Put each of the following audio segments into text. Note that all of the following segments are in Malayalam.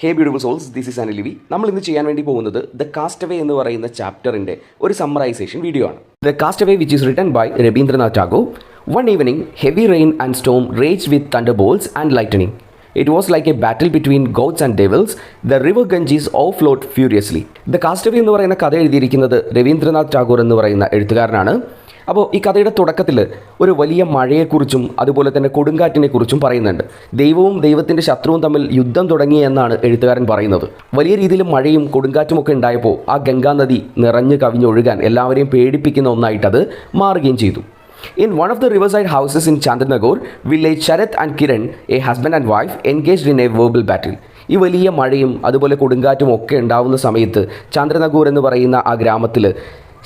Hey beautiful souls, this is അനിലിവി. നമ്മൾ ഇന്ന് ചെയ്യാൻ വേണ്ടി പോകുന്നത് ദ കാസ്റ്റവേ എന്ന് പറയുന്ന ചാപ്റ്ററിൻ്റെ ഒരു സമ്മറൈസേഷൻ വീഡിയോ ആണ്. The castaway which is written by Rabindranath Tagore. One evening heavy rain and storm raged with thunderbolts and lightning. It was like a battle between gods and devils. The river Ganges overflowed furiously. The Castaway എന്ന് പറയുന്ന കഥ എഴുതിയിരിക്കുന്നത് രവീന്ദ്രനാഥ് ടാഗോർ എന്ന് പറയുന്ന എഴുത്തുകാരനാണ്. അപ്പോൾ ഈ കഥയുടെ തുടക്കത്തിൽ ഒരു വലിയ മഴയെക്കുറിച്ചും അതുപോലെ തന്നെ കൊടുങ്കാറ്റിനെക്കുറിച്ചും പറയുന്നുണ്ട്. ദൈവവും ദൈവത്തിൻ്റെ ശത്രുവും തമ്മിൽ യുദ്ധം തുടങ്ങി എന്നാണ് എഴുത്തുകാരൻ പറയുന്നത്. വലിയ രീതിയിൽ മഴയും കൊടുങ്കാറ്റുമൊക്കെ ഉണ്ടായപ്പോൾ ആ ഗംഗാ നദി നിറഞ്ഞു കവിഞ്ഞൊഴുകാൻ എല്ലാവരെയും പേടിപ്പിക്കുന്ന ഒന്നായിട്ടത് മാറുകയും ചെയ്തു. In one of the riverside houses in Chandranagore village, Sharath and Kiran, a husband and wife, engaged in a verbal battle. ഈ വലിയ മഴയും അതുപോലെ കൊടുങ്കാറ്റും ഒക്കെ ഉണ്ടാവുന്ന സമയത്ത് ചന്ദ്രനഗൂർ എന്ന് പറയുന്ന ആ ഗ്രാമത്തിൽ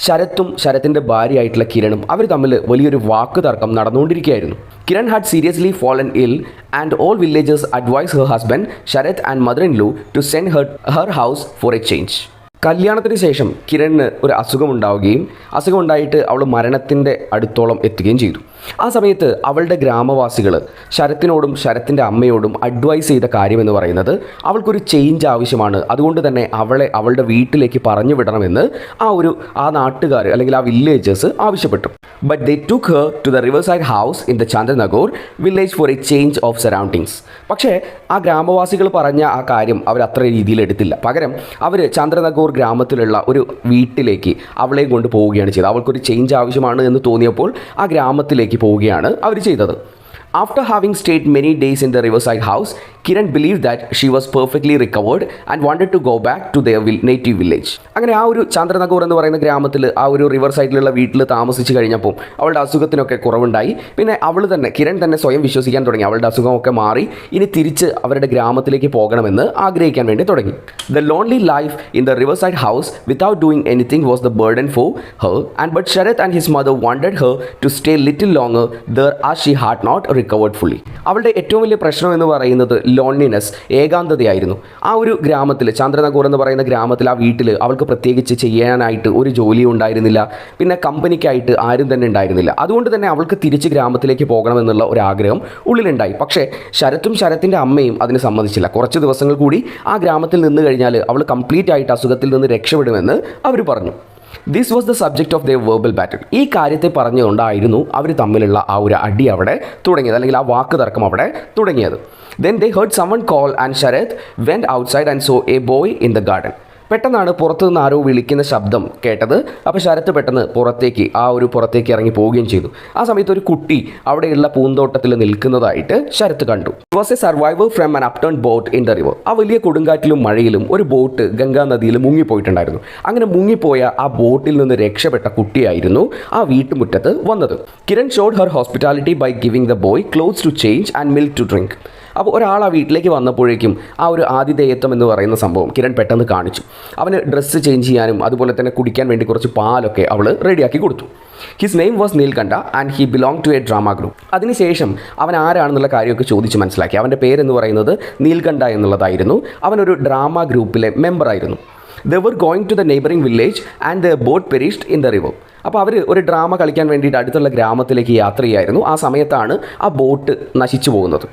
ശരത്തും ശരത്തിൻ്റെ ഭാര്യയായിട്ടുള്ള കിരണും അവർ തമ്മിൽ വലിയൊരു വാക്ക് തർക്കം നടന്നുകൊണ്ടിരിക്കുകയായിരുന്നു. Kiran had seriously fallen ill and all villagers advised her husband, Sharath and mother-in-law to send her house for a change. കല്യാണത്തിന് ശേഷം കിരണിന് ഒരു അസുഖമുണ്ടാവുകയും അസുഖമുണ്ടായിട്ട് അവൾ മരണത്തിൻ്റെ അടുത്തോളം എത്തുകയും ചെയ്തു. ആ സമയത്ത് അവളുടെ ഗ്രാമവാസികൾ ശരത്തിനോടും ശരത്തിൻ്റെ അമ്മയോടും അഡ്വൈസ് ചെയ്ത കാര്യമെന്ന് പറയുന്നത് അവൾക്കൊരു ചേഞ്ച് ആവശ്യമാണ്, അതുകൊണ്ട് തന്നെ അവളെ അവളുടെ വീട്ടിലേക്ക് പറഞ്ഞു വിടണമെന്ന് ആ നാട്ടുകാർ അല്ലെങ്കിൽ ആ വില്ലേജേഴ്സ് ആവശ്യപ്പെട്ടു. But they took her to the riverside house in the Chandranagar village for a change of surroundings. പക്ഷേ ആ ഗ്രാമവാസികൾ പറഞ്ഞ ആ കാര്യം അവർ അത്ര രീതിയിൽ എടുത്തില്ല. പകരം അവർ ചന്ദ്രനഗർ ഗ്രാമത്തിലുള്ള ഒരു വീട്ടിലേക്ക് അവളെ കൊണ്ട് പോവുകയാണ് ചെയ്തത്. അവൾക്കൊരു ചേഞ്ച് ആവശ്യമാണ് എന്ന് തോന്നിയപ്പോൾ ആ ഗ്രാമത്തിലേക്ക് പോവുകയാണ് അവർ ചെയ്തത്. After having stayed many days in the riverside house, Kiran believed that she was perfectly recovered and wanted to go back to their native village. അങ്ങനെ ആ ഒരു ചന്ദ്രനഗർ എന്ന് പറയുന്ന ഗ്രാമത്തിൽ ആ ഒരു റിവർ സൈഡിലുള്ള വീട്ടിൽ താമസിച്ച് കഴിഞ്ഞപ്പോൾ അവളുടെ അസുഖത്തിനൊക്കെ കുറവുണ്ടായി. പിന്നെ കിരൺ തന്നെ സ്വയം വിശ്വസിക്കാൻ തുടങ്ങി. അവളുടെ അസുഖമൊക്കെ മാറി ഇനി തിരിച്ച് അവരുടെ ഗ്രാമത്തിലേക്ക് പോകണമെന്ന് ആഗ്രഹിക്കാൻ വേണ്ടി തുടങ്ങി. The lonely life in the riverside house without doing anything was the burden for her, but Sharath and his mother wanted her to stay little longer there as she had not recovered fully. അവളുടെ ഏറ്റവും വലിയ പ്രശ്നം എന്ന് പറയുന്നത് ലോൺലിനെസ്, ഏകാന്തതയായിരുന്നു. ആ ഒരു ഗ്രാമത്തിൽ ചന്ദ്രനഗർ എന്ന് പറയുന്ന ഗ്രാമത്തിൽ ആ വീട്ടിൽ അവൾക്ക് പ്രത്യേകിച്ച് ചെയ്യാനായിട്ട് ഒരു ജോലിയും ഉണ്ടായിരുന്നില്ല. പിന്നെ കമ്പനിക്കായിട്ട് ആരും തന്നെ ഉണ്ടായിരുന്നില്ല. അതുകൊണ്ട് തന്നെ അവൾക്ക് തിരിച്ച് ഗ്രാമത്തിലേക്ക് പോകണമെന്നുള്ള ഒരു ആഗ്രഹം ഉള്ളിലുണ്ടായി. പക്ഷേ ശരത്തും ശരത്തിൻ്റെ അമ്മയും അതിന് സമ്മതിച്ചില്ല. കുറച്ച് ദിവസങ്ങൾ കൂടി ആ ഗ്രാമത്തിൽ നിന്ന് കഴിഞ്ഞാൽ അവൾ കംപ്ലീറ്റ് ആയിട്ട് അസുഖത്തിൽ നിന്ന് രക്ഷപ്പെടുമെന്ന് അവർ പറഞ്ഞു. This was the subject of the verbal battle. ഈ കാര്യത്തെ പറഞ്ഞുകൊണ്ടായിരുന്നു അവർ തമ്മിലുള്ള ആ ഒരു അടി അവിടെ തുടങ്ങിയത്, അല്ലെങ്കിൽ ആ വാക്ക് തർക്കം അവിടെ തുടങ്ങിയത്. Then they heard someone call and Sharath went outside and saw a boy in the garden. പെട്ടെന്നാണ് പുറത്തുനിന്ന് ആരോ വിളിക്കുന്ന ശബ്ദം കേട്ടത്. അപ്പോൾ ശരത്ത് പെട്ടെന്ന് പുറത്തേക്ക് ഇറങ്ങി പോവുകയും ചെയ്തു. ആ സമയത്ത് ഒരു കുട്ടി അവിടെയുള്ള പൂന്തോട്ടത്തിൽ നിൽക്കുന്നതായിട്ട് ശരത്ത് കണ്ടു. He was a survivor from an upturned boat in the river. ആ വലിയ കൊടുങ്കാറ്റിലും മഴയിലും ഒരു ബോട്ട് ഗംഗാ നദിയിൽ മുങ്ങിപ്പോയിട്ടുണ്ടായിരുന്നു. അങ്ങനെ മുങ്ങിപ്പോയ ആ ബോട്ടിൽ നിന്ന് രക്ഷപ്പെട്ട കുട്ടിയായിരുന്നു ആ വീട്ടുമുറ്റത്ത് വന്നത്. Kiran showed her hospitality by giving the boy clothes to change and milk to drink. അപ്പോൾ ഒരാൾ ആ വീട്ടിലേക്ക് വന്നപ്പോഴേക്കും ആ ഒരു ആതിഥേയത്വം എന്ന് പറയുന്ന സംഭവം കിരൺ പെട്ടെന്ന് കാണിച്ചു. അവന് ഡ്രസ്സ് ചേഞ്ച് ചെയ്യാനും അതുപോലെ തന്നെ കുടിക്കാൻ വേണ്ടി കുറച്ച് പാലൊക്കെ അവൾ റെഡിയാക്കി കൊടുത്തു. His name was Neelkanth and he belong to a drama group. അതിനുശേഷം അവൻ ആരാണെന്നുള്ള കാര്യമൊക്കെ ചോദിച്ച് മനസ്സിലാക്കി. അവൻ്റെ പേരെന്ന് പറയുന്നത് നീൽകണ്ഠ എന്നുള്ളതായിരുന്നു. അവനൊരു ഡ്രാമ ഗ്രൂപ്പിലെ മെമ്പറായിരുന്നു. They were going to the neighboring village and their boat perished in the river. അപ്പോൾ അവർ ഒരു ഡ്രാമ കളിക്കാൻ വേണ്ടിയിട്ട് അടുത്തുള്ള ഗ്രാമത്തിലേക്ക് യാത്ര ചെയ്യായിരുന്നു. ആ സമയത്താണ് ആ ബോട്ട് നശിച്ചു പോകുന്നത്.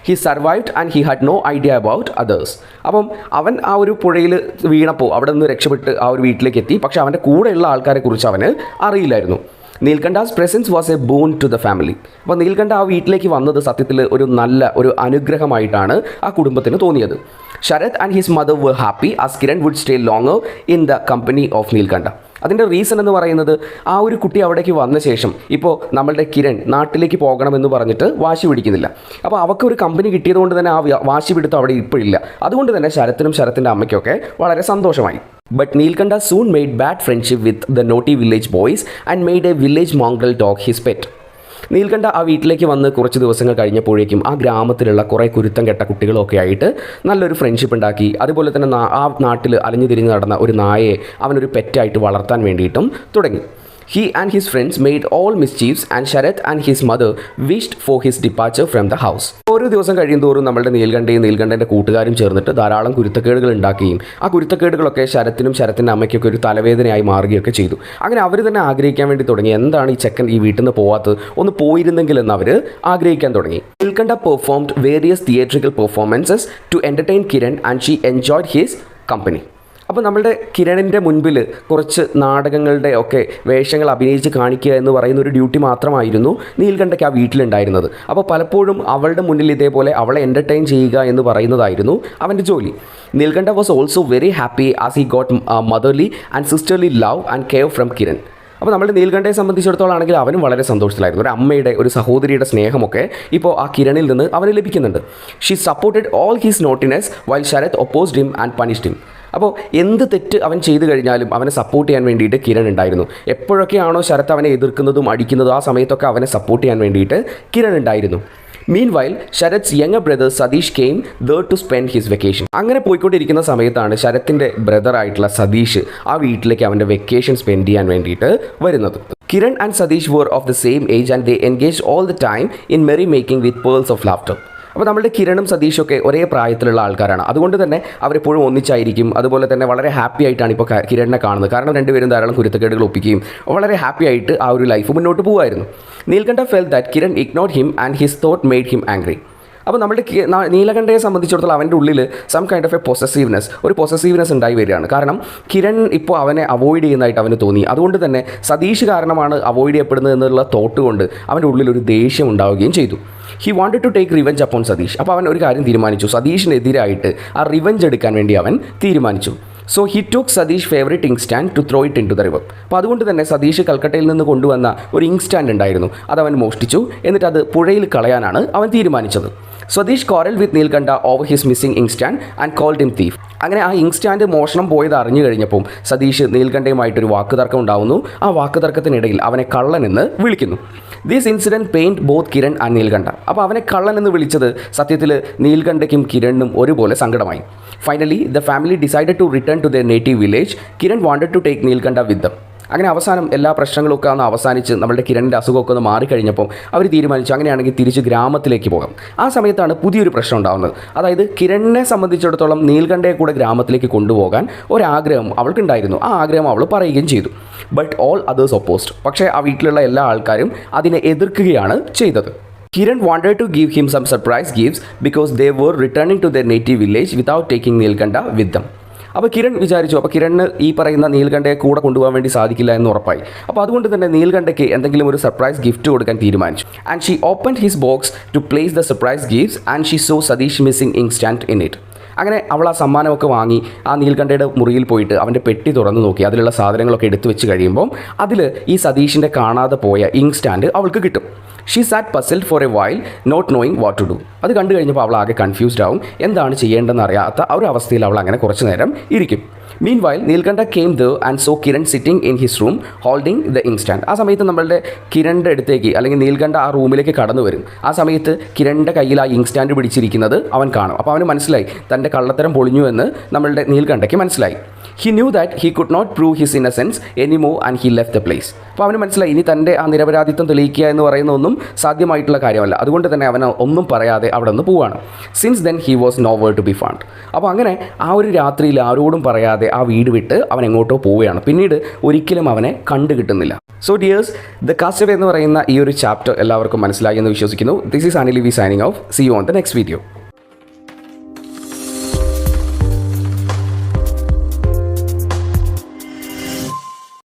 He survived and he had no idea about others. അപ്പം അവൻ ആ ഒരു പുഴയിൽ വീണപ്പോൾ അവിടെ നിന്ന് രക്ഷപ്പെട്ട് ആ ഒരു വീട്ടിലേക്ക് എത്തി. പക്ഷേ അവൻ്റെ കൂടെയുള്ള ആൾക്കാരെ കുറിച്ച് അവന് അറിയില്ലായിരുന്നു. Nilkantha's presence was a boon to the family. അപ്പോൾ നീൽകണ്ഠ ആ വീട്ടിലേക്ക് വന്നത് സത്യത്തിൽ ഒരു അനുഗ്രഹമായിട്ടാണ് ആ കുടുംബത്തിന് തോന്നിയത്. Sharath and his mother were happy as Kiran would stay longer in the company of Neelkanth. അതിൻ്റെ റീസൺ എന്ന് പറയുന്നത് ആ ഒരു കുട്ടി അവിടേക്ക് വന്ന ശേഷം ഇപ്പോൾ നമ്മളുടെ കിരൺ നാട്ടിലേക്ക് പോകണമെന്ന് പറഞ്ഞിട്ട് വാശി പിടിക്കുന്നില്ല. അപ്പോൾ അവൾക്ക് ഒരു കമ്പനി കിട്ടിയതുകൊണ്ട് തന്നെ ആ വാശി പിടുത്തം അവിടെ ഇപ്പോഴില്ല. അതുകൊണ്ട് തന്നെ ശരത്തിനും ശരത്തിൻ്റെ അമ്മയ്ക്കൊക്കെ വളരെ സന്തോഷമായി. But Neelkanda soon made bad friendship with the naughty village boys and made a village mongrel dog his pet. Neelkanth ആ വീട്ടിലേക്ക് വന്ന് കുറച്ച് ദിവസങ്ങൾ കഴിഞ്ഞപ്പോഴേക്കും ആ ഗ്രാമത്തിലുള്ള കുറേ കുരുത്തം കെട്ട കുട്ടികളൊക്കെ ആയിട്ട് നല്ലൊരു ഫ്രണ്ട്ഷിപ്പ് ഉണ്ടാക്കി. അതുപോലെ തന്നെ ആ നാട്ടിൽ അലഞ്ഞു തിരിഞ്ഞ് നടന്ന ഒരു നായയെ അവനൊരു പെറ്റായിട്ട് വളർത്താൻ വേണ്ടിയിട്ടും തുടങ്ങി. He and his friends made all mischiefs and Sharath and his mother wished for his departure from the house. ഓരോ ദിവസം കഴിയുന്തോറും നമ്മളുടെ നീൽകണ്ഠയും നീൽകണ്ഠൻ്റെ കൂട്ടുകാരും ചേർന്നിട്ട് ധാരാളം കുരുത്തക്കേടുകൾ ഉണ്ടാക്കുകയും ആ കുരുത്തക്കേടുകളൊക്കെ ശരത്തിനും ശരത്തിൻ്റെ അമ്മയ്ക്കൊക്കെ ഒരു തലവേദനയായി മാറുകയൊക്കെ ചെയ്തു. അങ്ങനെ അവർ തന്നെ ആഗ്രഹിക്കാൻ വേണ്ടി തുടങ്ങി, എന്താണ് ഈ ചെക്കൻ ഈ വീട്ടിൽ നിന്ന് പോവാത്തത്, ഒന്ന് പോയിരുന്നെങ്കിൽ എന്ന് അവർ ആഗ്രഹിക്കാൻ തുടങ്ങി. Neelkanth performed various theatrical performances to entertain Kiran and she enjoyed his company. അപ്പോൾ നമ്മളുടെ കിരണിൻ്റെ മുൻപിൽ കുറച്ച് നാടകങ്ങളുടെ ഒക്കെ വേഷങ്ങൾ അഭിനയിച്ച് കാണിക്കുക എന്ന് പറയുന്ന ഒരു ഡ്യൂട്ടി മാത്രമായിരുന്നു നീൽകണ്ഠയ്ക്ക് ആ വീട്ടിലുണ്ടായിരുന്നത്. അപ്പോൾ പലപ്പോഴും അവളുടെ മുന്നിൽ ഇതേപോലെ അവളെ എൻ്റർടൈൻ ചെയ്യുക എന്ന് പറയുന്നതായിരുന്നു അവൻ്റെ ജോലി. Neelkanth was also very happy as he got motherly and sisterly love and care from Kiran. അപ്പോൾ നമ്മുടെ നീൽകണ്ഠയെ സംബന്ധിച്ചിടത്തോളം ആണെങ്കിൽ അവനും വളരെ സന്തോഷത്തിലായിരുന്നു. ഒരു അമ്മയുടെ ഒരു സഹോദരിയുടെ സ്നേഹമൊക്കെ ഇപ്പോൾ ആ കിരണിൽ നിന്ന് അവന് ലഭിക്കുന്നുണ്ട്. She supported all his naughtiness while Sharat opposed him and punished him. അപ്പോൾ എന്ത് തെറ്റ് അവൻ ചെയ്തു കഴിഞ്ഞാലും അവനെ സപ്പോർട്ട് ചെയ്യാൻ വേണ്ടിയിട്ട് കിരൺ ഉണ്ടായിരുന്നു. എപ്പോഴൊക്കെയാണോ ശരത് അവനെ എതിർക്കുന്നതും അടിക്കുന്നതും ആ സമയത്തൊക്കെ അവനെ സപ്പോർട്ട് ചെയ്യാൻ വേണ്ടിയിട്ട് കിരൺ ഉണ്ടായിരുന്നു. Meanwhile, Sharath's younger brother Sadish came there to spend his vacation. അങ്ങനെ പോയിക്കൊണ്ടിരിക്കുന്ന സമയത്താണ് ശരത്തിൻ്റെ ബ്രദറായിട്ടുള്ള സതീഷ് ആ വീട്ടിലേക്ക് അവൻ്റെ വെക്കേഷൻ സ്പെൻഡ് ചെയ്യാൻ വേണ്ടിയിട്ട് വരുന്നത്. Kiran and Satish were of the same age and they engaged all the time in merry making with pearls of laughter. അപ്പോൾ നമ്മുടെ കിരണും സതീഷൊക്കെ ഒരേ പ്രായത്തിലുള്ള ആൾക്കാരാണ്. അതുകൊണ്ട് തന്നെ അവരെപ്പോഴും ഒന്നിച്ചായിരിക്കും. അതുപോലെ തന്നെ വളരെ ഹാപ്പി ആയിട്ടാണ് ഇപ്പോൾ കിരണിനെ കാണുന്നത്. കാരണം രണ്ടുപേരും ധാരാളം കുരുത്തക്കേടുകൾ ഒപ്പിക്കുകയും വളരെ ഹാപ്പി ആയിട്ട് ആ ഒരു ലൈഫ് മുന്നോട്ട് പോകുമായിരുന്നു. Neelkanth felt that Kiran ignored him and his thought made him angry. അപ്പോൾ നമ്മുടെ നീലകണ്ഠയെ സംബന്ധിച്ചിടത്തോളം അവൻ്റെ ഉള്ളിൽ some kind of a possessiveness ഉണ്ടായി വരികയാണ്. കാരണം കിരൺ ഇപ്പോൾ അവനെ അവോയ്ഡ് ചെയ്യുന്നതായിട്ട് അവന് തോന്നി. അതുകൊണ്ട് തന്നെ സതീഷ് കാരണമാണ് അവോയ്ഡ് ചെയ്യപ്പെടുന്നത് എന്നുള്ള തോട്ട് കൊണ്ട് അവൻ്റെ ഉള്ളിൽ ഒരു ദേഷ്യം ഉണ്ടാവുകയും ചെയ്തു. He wanted to take revenge upon Satish. അപ്പോൾ അവൻ ഒരു കാര്യം തീരുമാനിച്ചു, സതീഷിനെതിരായിട്ട് ആ റിവെഞ്ച് എടുക്കാൻ വേണ്ടി അവൻ തീരുമാനിച്ചു. So he took Satish favourite ink stand to throw it into the river. അപ്പോൾ അതുകൊണ്ട് തന്നെ സതീഷ് കൽക്കട്ടയിൽ നിന്ന് കൊണ്ടുവന്ന ഒരു ഇങ്ക് സ്റ്റാൻഡ് ഉണ്ടായിരുന്നു, അതവൻ മോഷ്ടിച്ചു. എന്നിട്ട് അത് പുഴയിൽ കളയാനാണ് അവൻ തീരുമാനിച്ചത്. Satish quarrel with Neelkanth over his missing ink stand and called him thief. അങ്ങനെ ആ ഇങ്ക് സ്റ്റാൻഡ് മോഷണം പോയത് അറിഞ്ഞു കഴിഞ്ഞപ്പോൾ സതീഷ് നീൽകണ്ഠയുമായിട്ടൊരു വാക്കുതർക്കം ഉണ്ടാവുന്നു. ആ വാക്കുതർക്കത്തിനിടയിൽ അവനെ കള്ളൻ എന്ന് വിളിക്കുന്നു. This incident pained both Kiran and Neelkanth. അപ്പോൾ അവനെ കള്ളൻ എന്ന് വിളിച്ചത് സത്യത്തിൽ നീൽകണ്ഠയ്ക്കും കിരണിനും ഒരുപോലെ സങ്കടമായി. Finally the family decided to return to their native village. Kiran wanted to take Nilkantha with them. അങ്ങനെ അവസാനം എല്ലാ പ്രശ്നങ്ങളൊക്കെ ഒന്ന് അവസാനിച്ച് നമ്മുടെ കിരണിൻ്റെ അസുഖമൊക്കെ ഒന്ന് മാറിക്കഴിഞ്ഞപ്പോൾ അവർ തീരുമാനിച്ചു അങ്ങനെയാണെങ്കിൽ തിരിച്ച് ഗ്രാമത്തിലേക്ക് പോകാം. ആ സമയത്താണ് പുതിയൊരു പ്രശ്നം ഉണ്ടാകുന്നത്. അതായത് കിരണിനെ സംബന്ധിച്ചിടത്തോളം നീൽകണ്ഠയെ കൂടെ ഗ്രാമത്തിലേക്ക് കൊണ്ടുപോകാൻ ഒരാഗ്രഹം അവൾക്കുണ്ടായിരുന്നു. ആ ആഗ്രഹം അവൾ പറയുകയും ചെയ്തു. But all others opposed. പക്ഷേ ആ വീട്ടിലുള്ള എല്ലാ ആൾക്കാരും അതിനെ എതിർക്കുകയാണ് ചെയ്തത്. Kiran wanted to give him some surprise gifts because they were returning to their native village without taking Neelkantha with them. അപ്പോൾ കിരൺ വിചാരിച്ചു, അപ്പോൾ കിരണിന് ഈ പറയുന്ന നീൽകണ്ഠയെ കൂടെ കൊണ്ടുപോകാൻ വേണ്ടി സാധിക്കില്ല എന്ന് ഉറപ്പായി. അപ്പോൾ അതുകൊണ്ട് തന്നെ നീൽകണ്ഠയ്ക്ക് എന്തെങ്കിലും ഒരു സർപ്രൈസ് ഗിഫ്റ്റ് കൊടുക്കാൻ തീരുമാനിച്ചു. And she opened his box to place the surprise gifts and she saw Satish missing ink stand in it. അങ്ങനെ അവൾ ആ സമ്മാനമൊക്കെ വാങ്ങി ആ നീൽകണ്ഠയുടെ മുറിയിൽ പോയിട്ട് അവൻ്റെ പെട്ടി തുറന്നു നോക്കി. അതിലുള്ള സാധനങ്ങളൊക്കെ എടുത്തു വെച്ച് കഴിയുമ്പോൾ അതിൽ ഈ സതീഷിൻ്റെ കാണാതെ പോയ ഇങ്ക് സ്റ്റാൻഡ് അവൾക്ക് കിട്ടും. She sat puzzled for a while not knowing what to do. അത് കണ്ടു കഴിഞ്ഞപ്പോൾ അവൾ ആകെ കൺഫ്യൂസ്ഡ് ആവും. എന്താണ് ചെയ്യേണ്ടതെന്ന് അറിയാത്ത ഒരു അവസ്ഥയിൽ അവൾ അങ്ങനെ കുറച്ച് നേരം ഇരിക്കും. Meanwhile, Neelkantha came there and saw Kiran sitting in his room holding the inkstand. ആ സമയത്ത് നമ്മളുടെ കിരണിൻ്റെ അടുത്തേക്ക് അല്ലെങ്കിൽ നീൽകണ്ഠ ആ റൂമിലേക്ക് കടന്നു വരും. ആ സമയത്ത് കിരണിൻ്റെ കയ്യിൽ ആ ഇങ്ക് സ്റ്റാൻഡ് പിടിച്ചിരിക്കുന്നത് അവൻ കാണും. അപ്പോൾ അവന് മനസ്സിലായി തൻ്റെ കള്ളത്തരം പൊളിഞ്ഞു എന്ന് നമ്മളുടെ നീൽകണ്ഠയ്ക്ക് മനസ്സിലായി. He knew that he could not prove his innocence anymore and he left the place. അപ്പോൾ അവന് മനസ്സിലായി ഇനി തൻ്റെ ആ നിരപരാധിത്വം തെളിയിക്കുക എന്ന് പറയുന്ന ഒന്നും സാധ്യമായിട്ടുള്ള കാര്യമല്ല. അതുകൊണ്ട് തന്നെ അവൻ ഒന്നും പറയാതെ അവിടെ നിന്ന് പോവുകയാണ്. Since then he was nowhere to be found. അപ്പോൾ അങ്ങനെ ആ ഒരു രാത്രിയിൽ ആരോടും പറയാതെ ആ വീട് വിട്ട് അവൻ എങ്ങോട്ടോ പോവുകയാണ്. പിന്നീട് ഒരിക്കലും അവനെ കണ്ടു കിട്ടുന്നില്ല. സോ ഡിയേഴ്സ്, ദ കാസ്റ്റവേ എന്ന് പറയുന്ന ഈ ഒരു ചാപ്റ്റർ എല്ലാവർക്കും മനസ്സിലായി എന്ന് വിശ്വസിക്കുന്നു. This is Anil we signing off. See you on the next video.